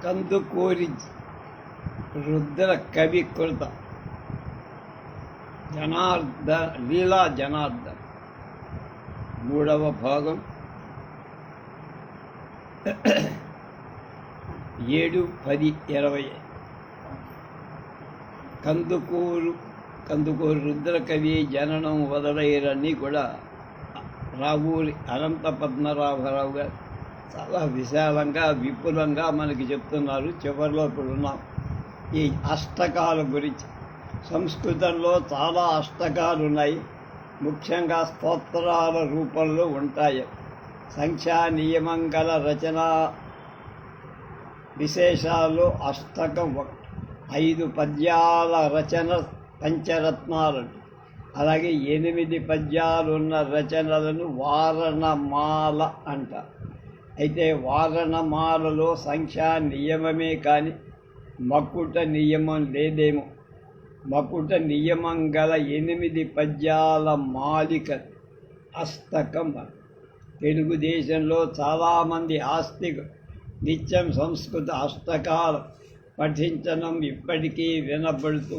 కందుకూరి రుద్ర కవి కృత లీలా జనార్దన్ 3వ భాగం 7-10-20. కందుకూరు రుద్రకవి జననం మొదలైనన్నీ కూడా రావూరి అనంత పద్మనాభరావు గారు చాలా విశాలంగా విపులంగా మనకి చెప్తున్నారు. చివరిలో ఇప్పుడు ఉన్నాం. ఈ అష్టకాల గురించి సంస్కృతంలో చాలా అష్టకాలు ఉన్నాయి. ముఖ్యంగా స్తోత్రాల రూపంలో ఉంటాయి. సంఖ్యా నియమం గల రచన విశేషాలు అష్టకం 5 పద్యాల రచన పంచరత్నాలు, అలాగే 8 పద్యాలున్న రచనలను వారణమాల అంటారు. అయితే వారణమాలలో సంఖ్యా నియమమే కానీ మకుట నియమం లేదేమో. మకుట నియమం గల 8 పద్యాల మాలిక అష్టకం. తెలుగుదేశంలో చాలామంది ఆస్తికులు నిత్యం సంస్కృత అష్టకాలు పఠించడం ఇప్పటికీ వినబడుతూ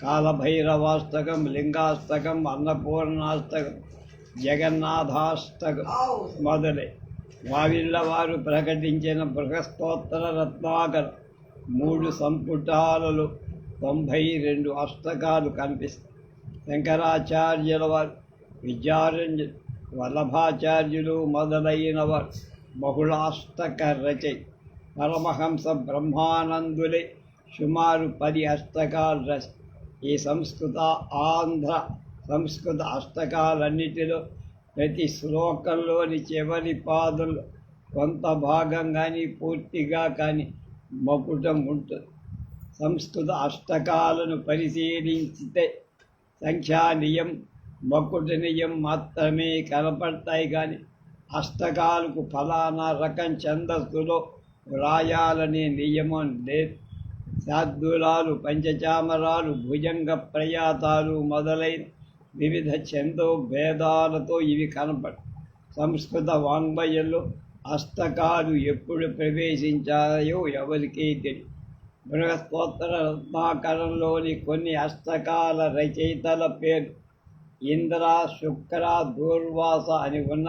కాలభైరవాష్టకం, లింగాష్టకం, అన్నపూర్ణాష్టకం, జగన్నాథాష్టకం మొదలై వావిళ్ళ వారు ప్రకటించిన బృహస్తోత్తర రత్నాకర 3 సంపుటాలలో 92 అష్టకాలు కనిపిస్తాయి. శంకరాచార్యుల వారు, విద్యారణ్యులు, వల్లభాచార్యులు మొదలైన వారు బహుళాష్టక రచయి. పరమహంస బ్రహ్మానందులే సుమారు 10 అష్టకాలు రచ. ఈ ఆంధ్ర సంస్కృత అష్టకాలన్నిటిలో ప్రతి శ్లోకంలోని చివరి పాదులు కొంత భాగం కానీ పూర్తిగా కానీ మకుటం ఉంటుంది. సంస్కృత అష్టకాలను పరిశీలించితే సంఖ్యానియం, మకుట నియం మాత్రమే కనపడతాయి. కానీ అష్టకాలకు ఫలానా రకం ఛందస్సులో వ్రాయాలనే నియమం లేదు. శార్దూలాలు, పంచచామరాలు, భుజంగ ప్రయాతాలు మొదలైన వివిధ ఛందో భేదాలతో ఇవి కనపడతాయి. సంస్కృత వాంగ్మయంలో అష్టకాలు ఎప్పుడు ప్రవేశించాయో ఎవరికీ తెలియదు. బృహస్తోత్తర రత్నాకరంలోని కొన్ని అష్టకాల రచయితల పేరు ఇంద్ర, శుక్ర, దూర్వాస అని ఉన్న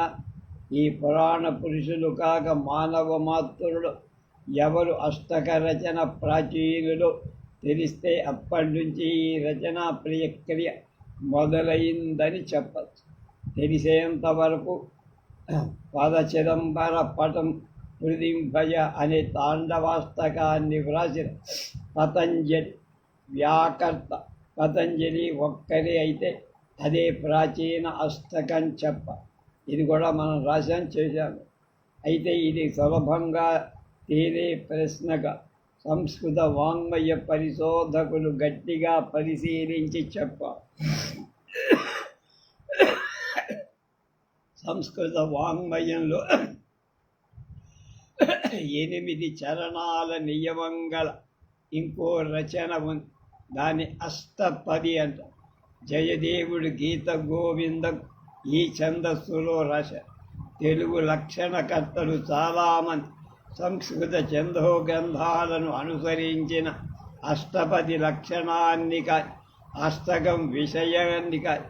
ఈ పురాణ పురుషులు కాక మానవ మాతృలు ఎవరు అష్టక రచన ప్రాచీనులు తెలిస్తే అప్పటి నుంచి ఈ రచనా ప్రక్రియ మొదలైందని చెప్పచ్చు. తెలిసేంతవరకు పదచిదంబర పటం హృదింభయ అనే తాండవాష్టకాన్ని వ్రాసిన పతంజలి వ్యాకర్త. పతంజలి ఒక్కరే అయితే అదే ప్రాచీన అష్టకం చెప్ప. ఇది కూడా మనం రాశాం, చేశాము. అయితే ఇది సులభంగా తేలే ప్రశ్నగా సంస్కృత వాంగ్మయ పరిశోధకులు గట్టిగా పరిశీలించి చెప్పారు. సంస్కృత వాంగ్మయంలో 8 చరణాల నియమం గల ఇంకో రచన ఉంది. దాని అష్టపది అంట. జయదేవుడు గీత గోవిందం ఈ ఛందస్సులో రాశారు. తెలుగు లక్షణకర్తలు చాలామంది సంస్కృత ఛందోగ్రంథాలను అనుసరించిన అష్టపది లక్షణాన్ని కాని, అష్టకం విషయాన్ని కాని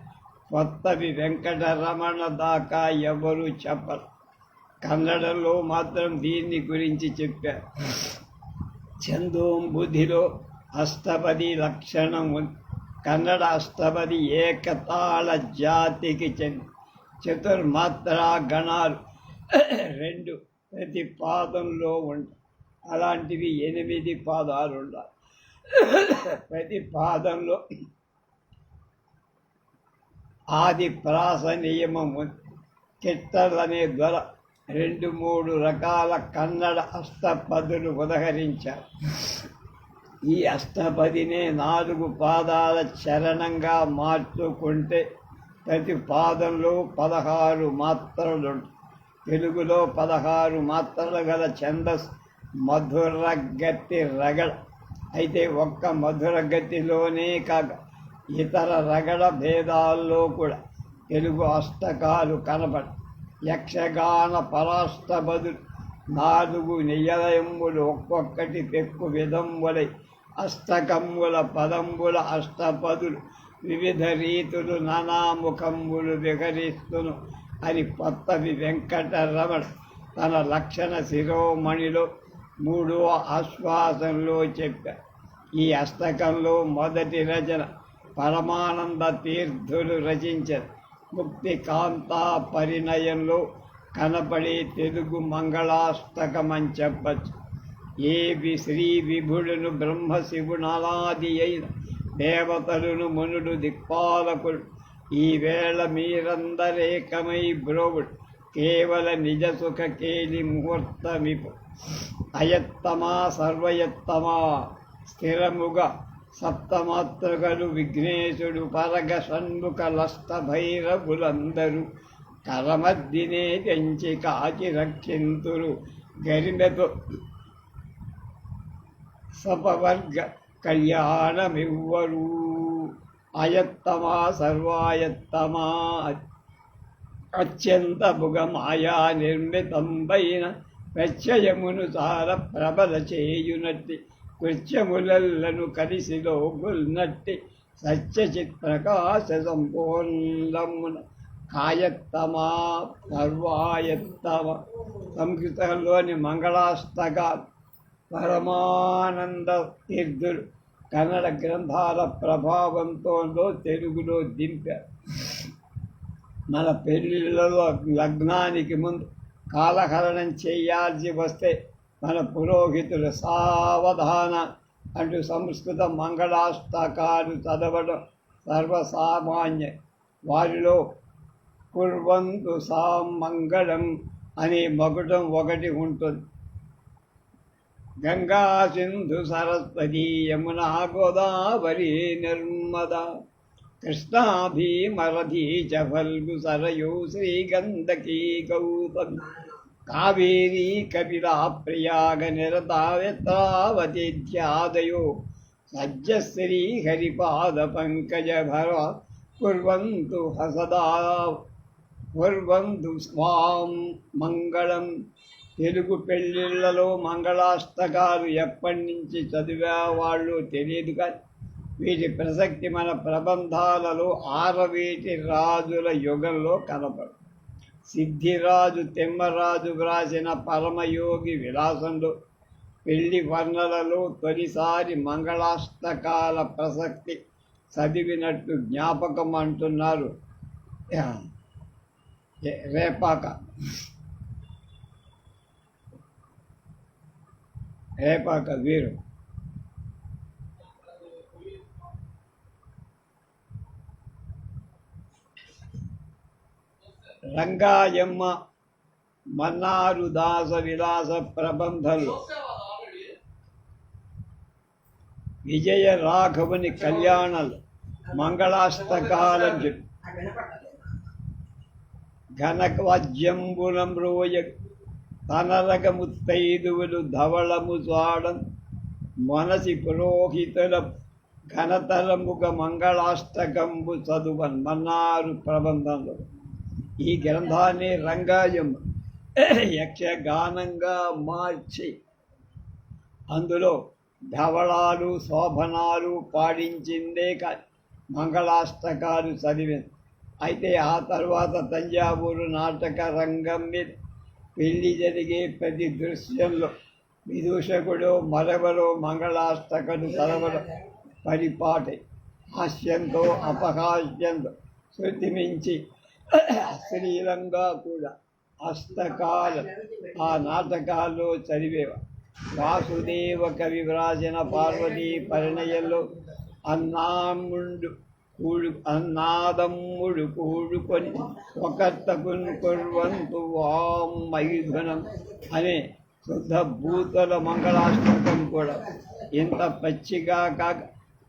కొత్తవి వెంకటరమణ దాకా ఎవరూ చెప్పరు. కన్నడలో మాత్రం దీన్ని గురించి చెప్పారు. ఛందోంబుధిలో అష్టపది లక్షణం ఉంది. కన్నడ అష్టపది ఏకతాళ జాతికి చెంది చతుర్మాత్రా గణాలు 2 ప్రతి పాదంలో ఉంటాయి. అలాంటివి 8 పాదాలు ఉండాలి. ప్రతి పాదంలో ఆది ప్రాస నియమం ఉంది. కిట్టలనే దొర 2-3 రకాల కన్నడ అష్టపదులు ఉదహరించారు. ఈ అష్టపదినే 4 పాదాల చరణంగా మార్చుకుంటే ప్రతి పాదంలో 16 మాత్రలు. తెలుగులో 16 మాత్రలు గల ఛందస్ మధురగతి రగడ. అయితే ఒక్క మధురగతిలోనే కాక ఇతర రగడ భేదాల్లో కూడా తెలుగు అష్టకాలు కనపడ. యక్షగాన పరాష్టపదులు 4 నియలయంబులు ఒక్కొక్కటి పెక్కు విధంబులై అష్టకంబుల పదంబుల అష్టపదులు వివిధ రీతులు నానాముఖంబులు విహరిస్తును అని కొత్తవి వెంకటరమణ తన లక్షణ శిరోమణిలో 3వ ఆశ్వాసంలో చెప్పారు. ఈ అష్టకంలో మొదటి రచన పరమానంద తీర్థులు రచించారు. ముక్తి కాంతా పరిణయంలో కనపడే తెలుగు మంగళాష్టకమని చెప్పచ్చు. శ్రీ విభుడును బ్రహ్మశివునాది అయిన దేవతలను మునుడు దిక్పాలకుడు ఈవేళ మీరందరేకమై బ్రోవుడు కేవల నిజ సుఖ కేలి ముహూర్తమిపు అయత్తమా సర్వయత్తమా స్థిరముగా సప్తమాతృగలు విఘ్నేశుడు పరగ షణ్ముఖ లష్ట భైరవులందరూ కరమద్దినే తెంచి కాచి రక్షింతురు గరిమెతో సపవర్గ కళ్యాణమివ్వరు. అయత్తమా సర్వాయత్తమా అత్యంతముగ మాయా నిర్మితంబైన ప్రత్యయమును సార ప్రబల చేయునట్టి కృత్యములను కలిసిలో గుల్నట్టి సత్యచిత్ ప్రకాశ సంపూర్ణమున కాయత్తమా సర్వాయత్తమ. సంస్కృతంలోని మంగళాష్టకాలు పరమానంద తీర్థులు కన్నడ గ్రంథాల ప్రభావంతో తెలుగులో దింపారు. మన పెళ్ళిళ్ళలో లగ్నానికి ముందు కాలహరణం చేయాల్సి వస్తే మన పురోహితులు సావధాన అంటూ సంస్కృత మంగళాష్టకాలు చదవడం సర్వసామాన్యం. వారిలో కుర్వంతు సామంగళం అనే మకుటం ఒకటి ఉంటుంది. గంగా సింధు సరస్వతి యమునా గోదావరి నర్మదా కృష్ణా భీమరథీ చ ఫల్గు సరయూ శ్రీగంధకీ గౌతమి కావేరీ కపిలా ప్రయాగ నిరతావతీధ్యాదయో సజ్జశ్రీ హరిపాద పంకజ భర కుర్వంతు సదా కుర్వంతు స్వాం మంగళం. తెలుగు పెళ్ళిళ్ళలో మంగళాష్టకాలు ఎప్పటి నుంచి చదివేవాళ్ళు తెలియదు కానీ వీటి ప్రసక్తి మన ప్రబంధాలలో ఆరవీటి రాజుల యుగంలో కనపడు. సిద్ధిరాజు తిమ్మరాజు వ్రాసిన పరమయోగి విలాసంలో పెళ్లి వర్ణలలో తొలిసారి మంగళాష్టకాల ప్రసక్తి చదివినట్టు జ్ఞాపకం అంటున్నారు రేపాక వీరు. రంగాయమ్మ మన్నారు దాస విలాస ప్రబంధంలో విజయ రాఘవుని కళ్యాణాలు మంగళాష్టకాలం చెప్పి ఘనవాద్యంబులం రోయ తనరగ ముత్తైదువులు ధవళము చాడం మనసి పురోహితుల ఘనతరముగ మంగళాష్టకంబు చదువన్ మన్నారు ప్రబంధంలో. ఈ గ్రంథాన్ని రంగాయమ్మ యక్షగానంగా మార్చి అందులో ధవళాలు శోభనాలు పాడించిందే కాదు మంగళాష్టకాలు చదివింది. అయితే ఆ తర్వాత తంజావూరు నాటక రంగం మీద పెళ్లి జరిగే ప్రతి దృశ్యంలో విదూషకుడు మరెవరో మంగళాష్టకను చదవడం పరిపాటి హాస్యంతో అపహాస్యంతో శృతి మించి అశ్లీలంగా కూడా అష్టకాలు ఆ నాటకాల్లో చదివేవా. వాసుదేవ కవి వ్రాసిన పార్వతీ పరిణయంలో అన్నాదమ్ముడు కూడుకొని ఒకర్తకున్ కుర్వంతు వాం మైథునం అనే శుద్ధ భూతల మంగళాష్టకం కూడా ఇంత పచ్చిగా కాక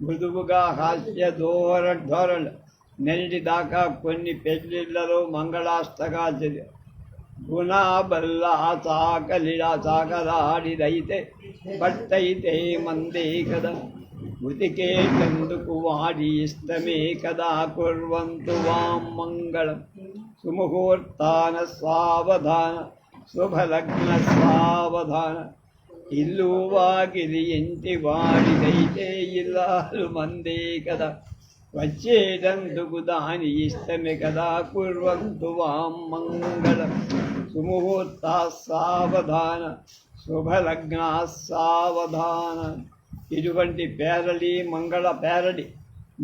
మృదువుగా హాస్య ధోరణి నెలటి దాకా కొన్ని పెళ్ళిళ్ళలో మంగళాష్టకా చదివారు. గుణాబల్ల చాకలిడా చాకలాడిదైతే పట్టయితే మందే కదా ఉతికేటందుకు వాడి ఇష్టమే కదా కుర్వంతు వాం మంగళం. సుముహూర్తాన సావధాన శుభలగ్న సావధాన. ఇల్లు వాకిలి ఇంటి వాడిదైతే ఇల్లాలు మందే కదా, వచ్చేటందుకు దాని ఇష్టమే కదా. కుర్వంతు వాం మంగళం సుముహూర్త సావధాన, శుభలగ్న సావధాన. ఇటువంటి పేరడి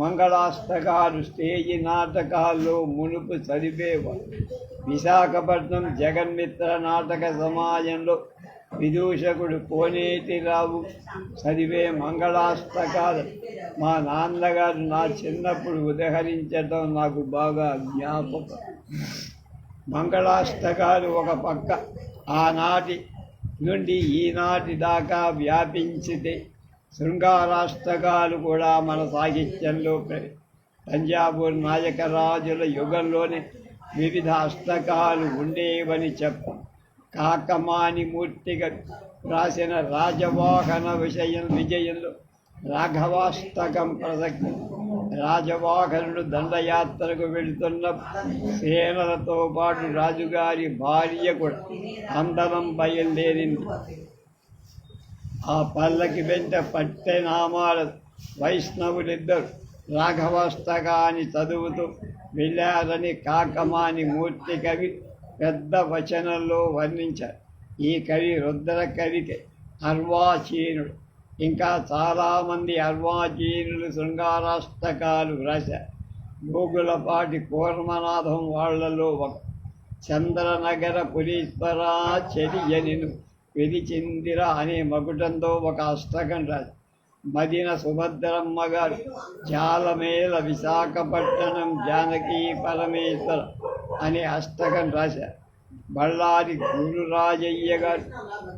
మంగళాష్టకాలు స్టేజి నాటకాల్లో మునుపు చదివేవారు. విశాఖపట్నం జగన్మిత్ర నాటక సమాజంలో విదూషకుడు కోనేటిరావు చదివే మంగళాష్టకాలు మా నాన్నగారు నా చిన్నప్పుడు ఉదహరించడం నాకు బాగా జ్ఞాపకం. మంగళాష్టకాలు ఒక పక్క ఆనాటి నుండి ఈనాటి దాకా వ్యాపించితే, శృంగారాష్టకాలు కూడా మన సాహిత్యంలో తంజావూరు నాయకరాజుల యుగంలోనే వివిధ అష్టకాలు ఉండేవని చెప్ప. కాకమాని మూర్తిగా రాసిన రాజవాహన విజయంలో రాఘవాష్టకం ప్రసక్తి. రాజవాహనుడు దండయాత్రకు వెళుతున్న సేనలతో పాటు రాజుగారి భార్య కూడా అందరం బయలుదేరింది. ఆ పల్లకి వెంట పట్టెనామాల వైష్ణవులిద్దరు రాఘవాష్టకాన్ని చదువుతూ వెళ్ళారని కాకమాని మూర్తి కవి పెద్ద వచనంలో వర్ణించారు. ఈ కవి రుద్ర కవికి అర్వాచీనుడు. ఇంకా చాలామంది అర్వాచీనులు శృంగారాష్టకాలు వ్రాశారు. గోగులపాటి కూర్మనాథం వాళ్లలో ఒక. చంద్రనగర పురీశ్వరా చెరియనిను విరిచిందిర అనే మకుటంతో ఒక అష్టకం రాశారు. మదిన సుభద్రమ్మ గారు జాలమేల విశాఖపట్నం జానకీ పరమేశ్వర అనే అష్టకం రాశారు. బళ్ళారి గురురాజయ్య గారు,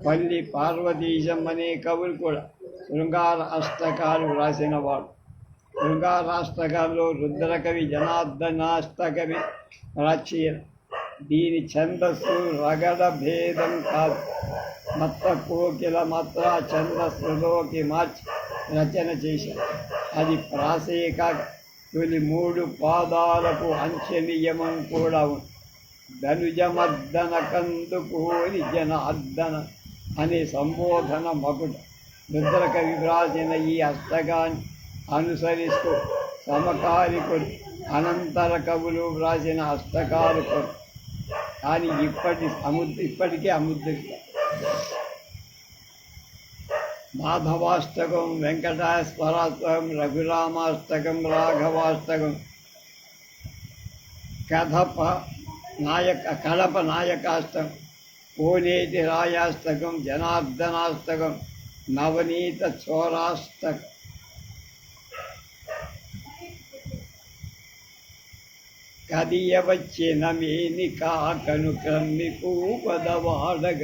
పల్లి పార్వతీశం అనే కవులు కూడా శృంగార అష్టకాలు రాసినవాడు. శృంగారాష్టకాల్లో రుద్రకవి జనార్దనాష్టకవి ప్రాచీన. దీని ఛందస్సు రగడ భేదం కాదు, మత్త కోకిల మాత్ర ఛందస్సులోకి మార్చి రచన చేశారు. అది ప్రాసేక. తొలి 3 పాదాలకు అంచె నియమం కూడా ఉంది. ధనుజమర్దన కందుకూరి జనార్దన అనే సంబోధన మకుట. రుద్రకవి వ్రాసిన ఈ అష్టకాన్ని అనుసరిస్తూ సమకాలికులు అనంతర కవులు వ్రాసిన అష్టకాలు కొడు. కానీ ఇప్పటికీ అముద్రిత. మాధవాష్టకం, వెంకటేశ్వరాష్టకం, రఘురామాష్టకం, రాఘవాష్టకం, కడప నాయకాష్టకం, కోనేటి రాయాష్టకం, జనార్దనాష్టకం, నవనీత చోరాష్టకం. కదియవచ్చిన మేని కాకను క్రమ్మి పూపదవాడగ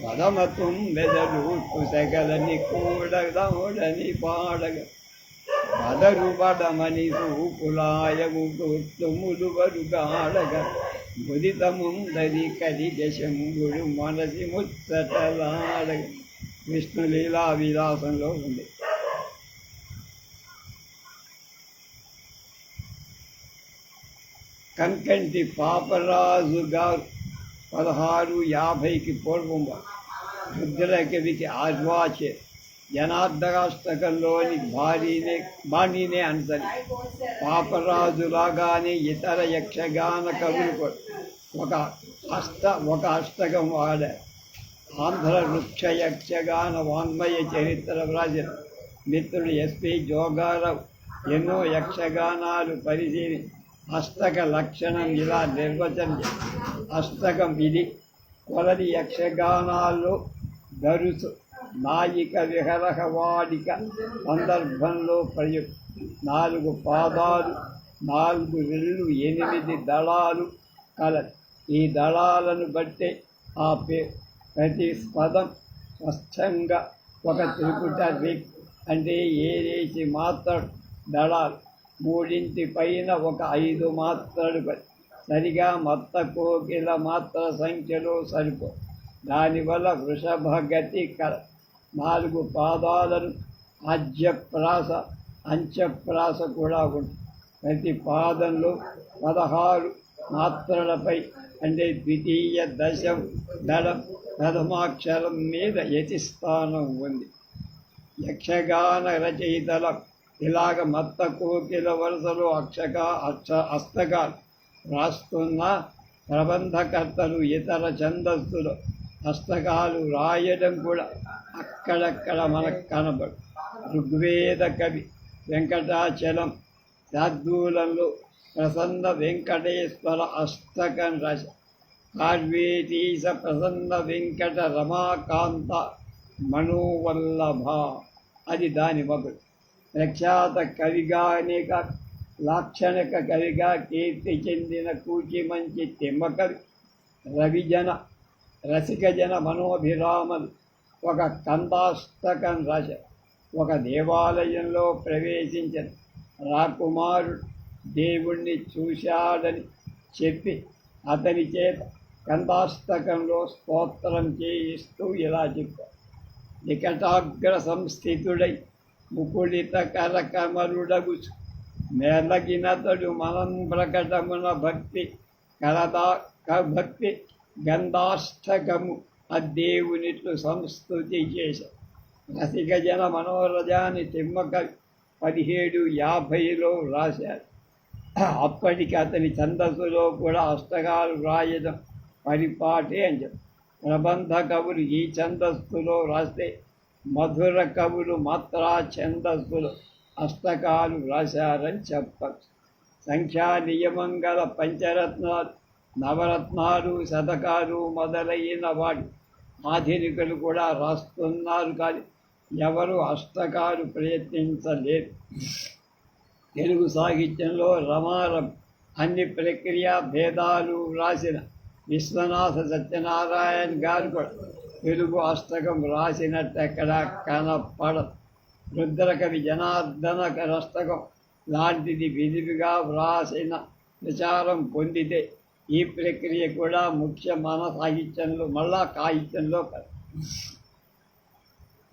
పదమతుం వెదలు కుసగలని కూడదోడని పాడగ పదరు పడమని సూపులాయము గుర్తుములు వరుగాడగ ముదితముందరి కరిగశంగుడు మనసి ముచ్చటలాడగ. విష్ణులీలా విలాసంలో ఉంది. కంకంటి పాపరాజు గారు 1650కి పూర్వం రుద్రకవికి ఆర్వాచే జనార్దనాష్టకంలోని బాణీనే అనుసరి పాపరాజులాగానే ఇతర యక్షగాన కవులు కూడా ఒక అష్టకం వాడారు. ఆంధ్ర వృక్ష యక్షగాన వాన్మయ చరిత్ర వ్రాసిన మిత్రుడు ఎస్పి జోగారావు ఎన్నో యక్షగానాలు పరిశీలించి అష్టక లక్షణం ఇలా నిర్వచనం. అష్టకం ఇది కొలది యక్షగానాల్లో గరుసు నాయిక విహరహ వాడిక సందర్భంలో ప్రయుక్తం. 4 పాదాలు, 4 రెళ్ళు, 8 దళాలు కలదు. ఈ దళాలను బట్టే ఆ ప్రతి పదం స్పష్టంగా ఒక త్రిపుట రిక్ అంటే ఏరేసి మాత్రడు దళాలు. 3 పైన ఒక 5 మాత్రలు సరిగా మత్త కోకిల మాత్ర సంఖ్యలో సరిపో. దానివల్ల వృషభగతి కల. 4 పాదాలను ఆజ్యప్రాస, అంత్యప్రాస కూడా ఉంది. ప్రతి పాదంలో 16 మాత్రలపై అంటే ద్వితీయ దశం దళం ప్రథమాక్షరం మీద యతిస్థానం ఉంది. యక్షగాన రచయితల ఇలాగ మత్త కోకిల వరుసలో హస్తకాలు రాస్తున్న ప్రబంధకర్తలు ఇతర ఛందస్సులు హస్తకాలు రాయడం కూడా అక్కడక్కడ మనకు కనబడు. ఋగ్వేద కవి వెంకటాచలం శార్దూలంలో ప్రసన్న వెంకటేశ్వర అష్టకం రాశ. కార్వేతీశ ప్రసన్న వెంకట రమాకాంత మనోవల్లభ అది దాని మగుడు. ప్రఖ్యాత కవిగానే కాక లాక్షణిక కవిగా కీర్తి చెందిన కూచిమంచి తిమ్మకవి రసికజన మనోభిరామలు ఒక కందాష్టకం రాశారు. ఒక దేవాలయంలో ప్రవేశించిన రాకుమారుడు దేవుణ్ణి చూశాడని చెప్పి అతని చేత కందాష్టకంలో స్తోత్రం చేయిస్తూ ఇలా చెప్పారు. నికటాగ్ర సంస్థితుడై ముకుళిత కరకమరుడగు మెలగినతడు మనం ప్రకటమున భక్తి భక్తి గంధాష్టకము అద్దేవునిట్లు సంస్తుతి చేశారు. రసికజన మనోరజాన్ని తిమ్మకవి 1750లో రాశారు. అప్పటికి అతని ఛందస్సులో కూడా అష్టకాలు రాయడం పరిపాటే అని చెప్పారు. ప్రబంధ కవులు ఈ ఛందస్సులో రాస్తే మధుర కవులు మాత్రా ఛందస్సులు అష్టకాలు రాశారని చెప్పచ్చు. సంఖ్యా నియమం గల పంచరత్నాలు, నవరత్నాలు, శతకాలు మొదలైన వాటి ఆధునికులు కూడా రాస్తున్నారు. కానీ ఎవరు అష్టకాలు ప్రయత్నించలేదు. తెలుగు సాహిత్యంలో రమారం అన్ని ప్రక్రియా భేదాలు రాసిన విశ్వనాథ సత్యనారాయణ గారు కూడా తెలుగు అష్టకం రాసినట్టు ఎక్కడా కనపడదు. రుద్రకవి జనార్దన అష్టకం లాంటిది విధివిగా వ్రాసిన ప్రచారం పొందితే ఈ ప్రక్రియ కూడా ముఖ్య మన సాహిత్యంలో సాహిత్యంలో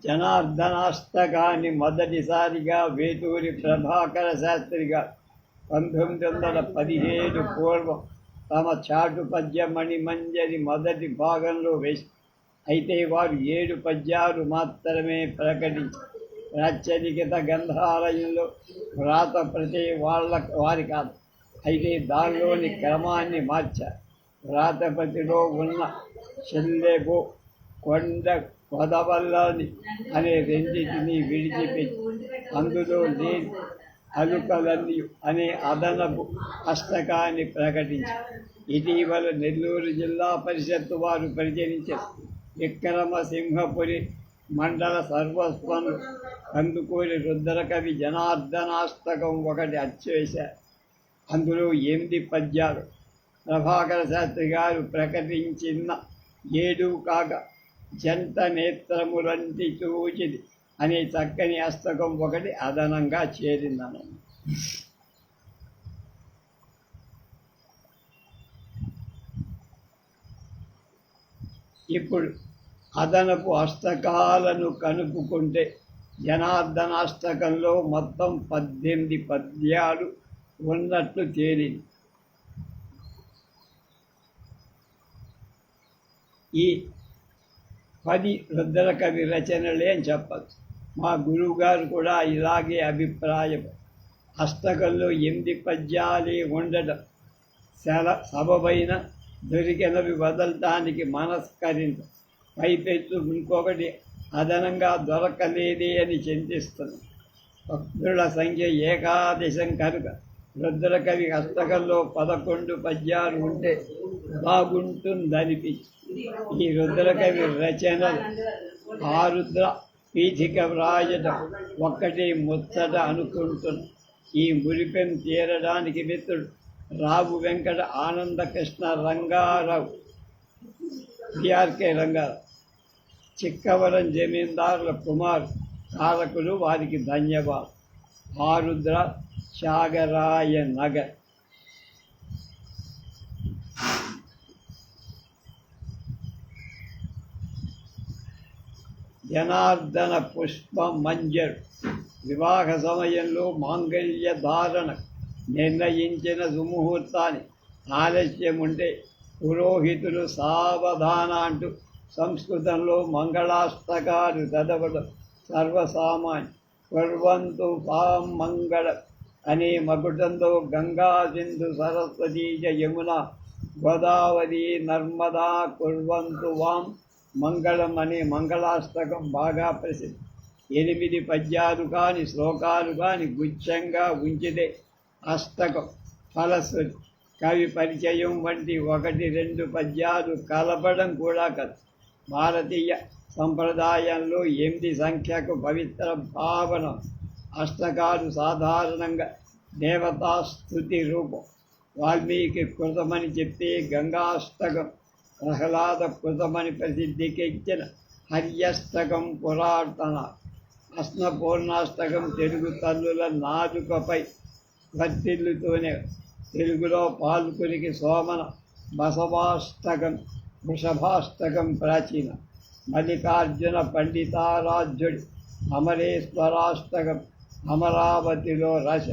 జనార్దనాష్టకాన్ని మొదటిసారిగా వేటూరి ప్రభాకర శాస్త్రి గారు 1917 పూర్వం తమ చాటు పద్య మణిమంజరి మొదటి భాగంలో వేసి, అయితే వారు 7 పద్యాలు మాత్రమే ప్రకటించారు. ప్రాచ్యలిఖిత గ్రంథాలయంలో వ్రాత ప్రతి వారి కాదు, అయితే దానిలోని క్రమాన్ని మార్చారు. వ్రాతపతిలో ఉన్న చెల్లెబో కొండ కొదవల్లని అనే రెండింటిని విడిచిపెట్టి అందులో లేని అలుకలన్నీ అనే అదనపు అష్టకాన్ని ప్రకటించారు. ఇటీవల నెల్లూరు జిల్లా పరిషత్తు వారు పరిచయించారు. విక్రమసింహపురి మండల సర్వస్వం కందుకూరి రుద్రకవి జనార్దనాష్టకం ఒకటి అచ్చవేశారు. అందులో 8 పద్యాలు. ప్రభాకర శాస్త్రి గారు ప్రకటించిన 7 కాక జంట నేత్రములంటి చూచిది అనే చక్కని అష్టకం ఒకటి అదనంగా చేరిందను. ఇప్పుడు అదనపు అష్టకాలను కలుపుకుంటే జనార్దనాష్టకంలో మొత్తం 18 పద్యాలు ఉన్నట్లు తేలింది. ఈ 10 రుద్రకవి రచనలే అని చెప్పచ్చు. మా గురువు గారు కూడా ఇలాగే అభిప్రాయం. అష్టకంలో 8 పద్యాలే ఉండడం సబబైన దొరికినవి వదలటానికి మనస్కరించ పైపెచ్చు ఇంకొకటి అదనంగా దొరకలేదే అని చింతిస్తుంది. భక్తుల సంఖ్య ఏకాదశం కనుక రుద్రకవి అష్టకంలో 11 పద్యాలు ఉంటే బాగుంటుందనిపించి ఈ రుద్రకవి రచనలు ఆరుద్ర పీఠిక వ్రాయటం ఒక్కటే ముచ్చట అనుకుంటున్నా. ఈ మురిపెం తీరడానికి మిత్రుడు రావు వెంకట ఆనందకృష్ణ రంగారావు, బిఆర్కే రంగారావు, చిక్కవరం జమీందారుల కుమార్ కారకులు, వారికి ధన్యవాదాలు. ఆరుద్ర త్యాగరాయ నగర్. జనార్దన పుష్ప మంజరు వివాహ సమయంలో మాంగళ్య ధారణ నిర్ణయించిన సుముహూర్తాన్ని ఆలస్యం ఉంటే పురోహితులు సావధాన అంటూ సంస్కృతంలో మంగళాష్టకాలు చదవడం సర్వసామాన్యం. కుర్వంతు సాం మంగళ అనే మకుటంతో గంగా సింధు సరస్వతీ యమున గోదావరి నర్మదా కుర్వంతు వాం మంగళం అనే మంగళాష్టకం బాగా ప్రసిద్ధి. 8 పద్యాలు కాని శ్లోకాలు కాని గుచ్ఛంగా ఉంచితే అష్టకం ఫలశ్రుతి. కవి పరిచయం వంటి 1-2 పద్యాలు కలపడం కూడా కథ. భారతీయ సంప్రదాయంలో 8 సంఖ్యకు పవిత్ర భావన. అష్టకాలు సాధారణంగా దేవతాస్తుతి రూపం. వాల్మీకి కృతమని చెప్తే గంగాష్టకం, ప్రహ్లాద కృతమని ప్రసిద్ధికెక్కిన హర్యష్టకం పురాతన. అన్నపూర్ణాష్టకం తెలుగు తల్లుల నాలుకపై వర్తిల్లుతూనే తెలుగులో పాల్కునికి సోమన. బసవాష్టకం, వృషభాష్టకం ప్రాచీన. మల్లికార్జున పండితారాధ్యుడి అమరేశ్వరాష్టకం అమరావతిలో రస.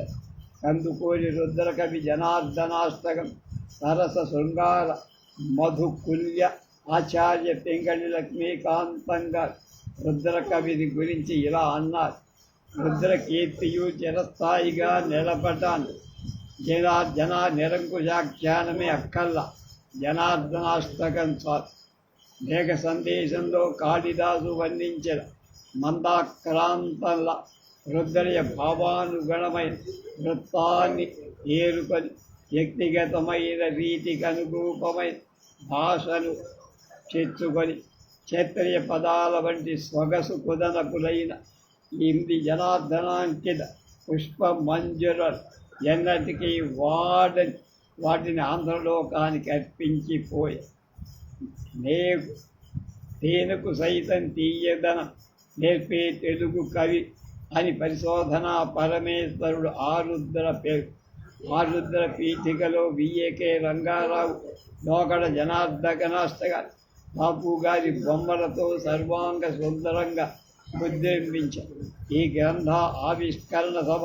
కందుకూరి రుద్రకవి జనార్దనాష్టకం సరస శృంగార మధుకుల్య. ఆచార్య పింగళి లక్ష్మీకాంతంగా రుద్రకవిని గురించి ఇలా అన్నారు: రుద్రకీర్తియు చిరస్థాయిగా నిలబడ్డాను. జన నిరంకుశాఖ్యానమే అక్కల్లా జనార్దనాష్టకం చాలు. మేఘ సందేశంలో కాళిదాసు వర్ణించిన మందాక్రాంతంలా రుద్రయ భావానుగుణమైన వృత్తాన్ని ఏరుకొని వ్యక్తిగతమైన రీతికి అనురూపమైన భాషను చెచ్చుకొని క్షత్రియ పదాల వంటి సొగసు కుదనకులైన 8 జనార్దనాంకిత పుష్ప మంజురలు ఎన్నటికీ వాటిని ఆంధ్రలోకానికి అర్పించిపోయే. తేనెకు సైతం తీయదనం నేర్పే తెలుగు కవి అని పరిశోధనా పరమేశ్వరుడు ఆరుద్ర పీఠికలో విఏకే రంగారావు లోకడ జనార్దనాష్టగా బాపు గారి బొమ్మలతో సర్వాంగ సుందరంగా ముద్రించారు. ఈ గ్రంథ ఆవిష్కరణ సభ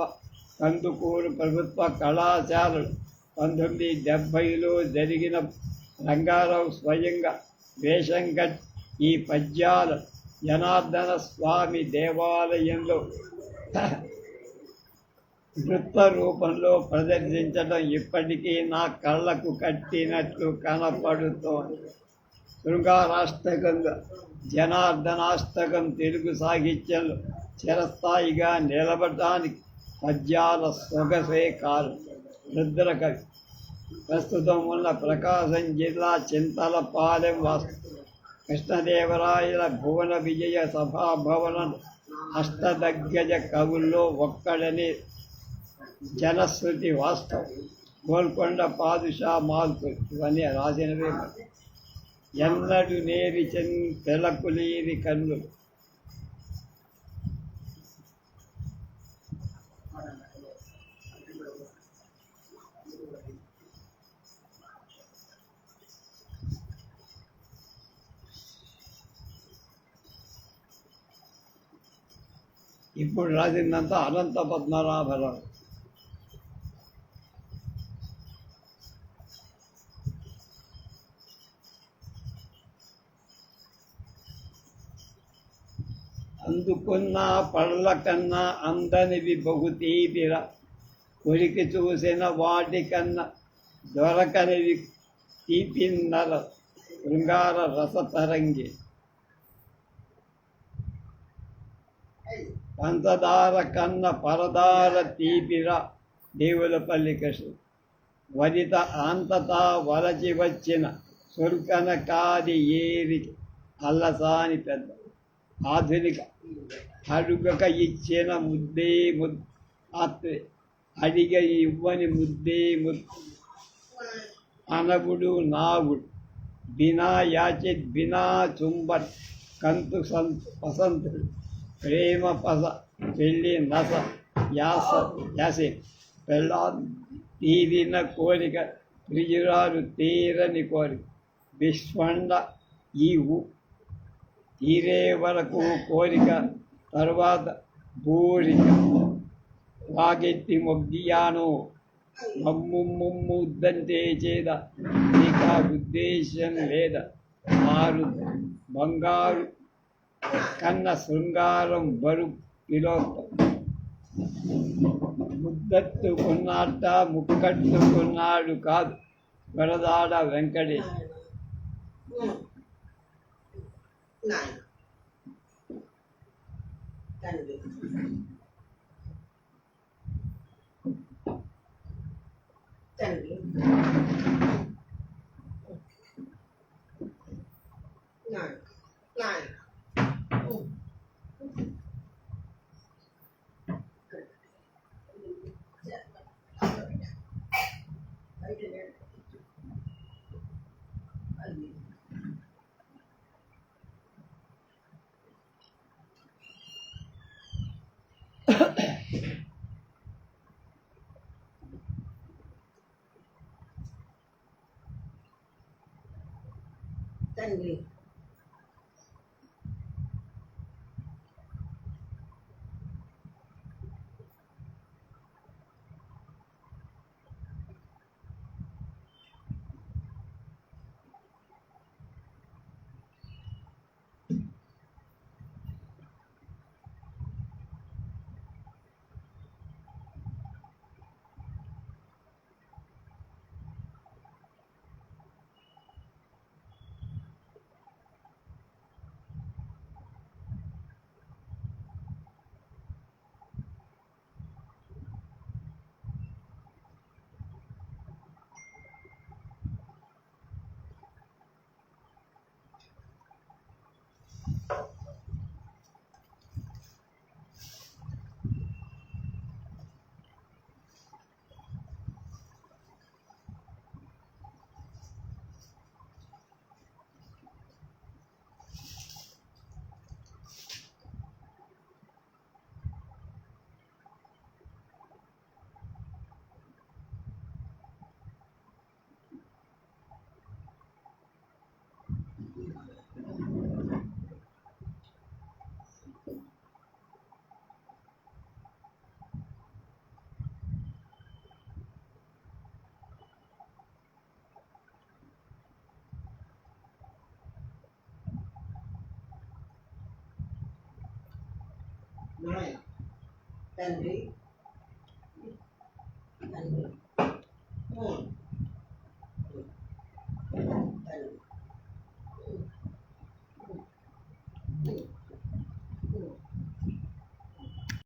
కందుకూరు ప్రభుత్వ కళాశాలలు 1970లో జరిగిన రంగారావు స్వయంగా వేషం కట్టి ఈ పద్యాల జనార్దన స్వామి దేవాలయంలో నృత్య రూపంలో ప్రదర్శించడం ఇప్పటికీ నా కళ్ళకు కట్టినట్లు కనపడుతోంది. శృంగారాష్టకంగా జనార్దనాష్టకం తెలుగు సాహిత్యంలో చిరస్థాయిగా నిలబడటానికి పద్యాల సొగసే కారణం. రుద్రకవి ప్రస్తుతం ఉన్న ప్రకాశం జిల్లా చింతలపాలెం వాస్తు. కృష్ణదేవరాయల భువన విజయ సభాభవనం అష్టదిగ్గజ కవుల్లో ఒక్కడనే జనశ్రుతి వాస్తవం. గోల్కొండ పాదుషా మాల్కు ఇవన్నీ రాసినవే. ఎన్నడు నేరి తెలకులేని కన్నులు. ఇప్పుడు రాసిందంతా అనంత పద్మనాభరావు. అందుకున్న పళ్ళ కన్నా అందనివి బహుతీపిర. కొరికి చూసిన వాటికన్నా దొరకనివి తీపిన్నర శృంగార రసతరంగి. పంచదార కన్న పరదార తీపిరా దేవులపల్లి కృష్ణ. వనిత అంతటా వలచి వచ్చిన సుర్కన కాది ఏరి అల్లసాని పెద్ద. ఆధునిక అడుగక ఇచ్చిన ముద్దే ఆత్రే అడిగ ఇవ్వని ముద్దే అనగుడు నాగుడు. బినా యాచిత్ బినా చుంబట్ కంతు వసంతుడు. ప్రేమ పస పెళ్ళి నస యాసే పెళ్ళా తీరిన కోరిక ప్రియురాలు తీరని కోరిక. విశ్వండ ఈవు తీరే వరకు కోరిక తర్వాత బూరిక. వాగెత్తి మొగ్గియాను మమ్ము ముమ్ము ఉద్దంతే చేద ఇక ఉద్దేశం లేద మారు బంగారు కన్న శృంగారం బరు పిలోత్తం ముద్దెత్తుకున్నట్ట ముక్కట్టుకున్నాడు కాదు వరదాడ వెంకటేశ్ తండ్రి తండ్రి నాయన నాయన తండ్రి నాయన తండ్రి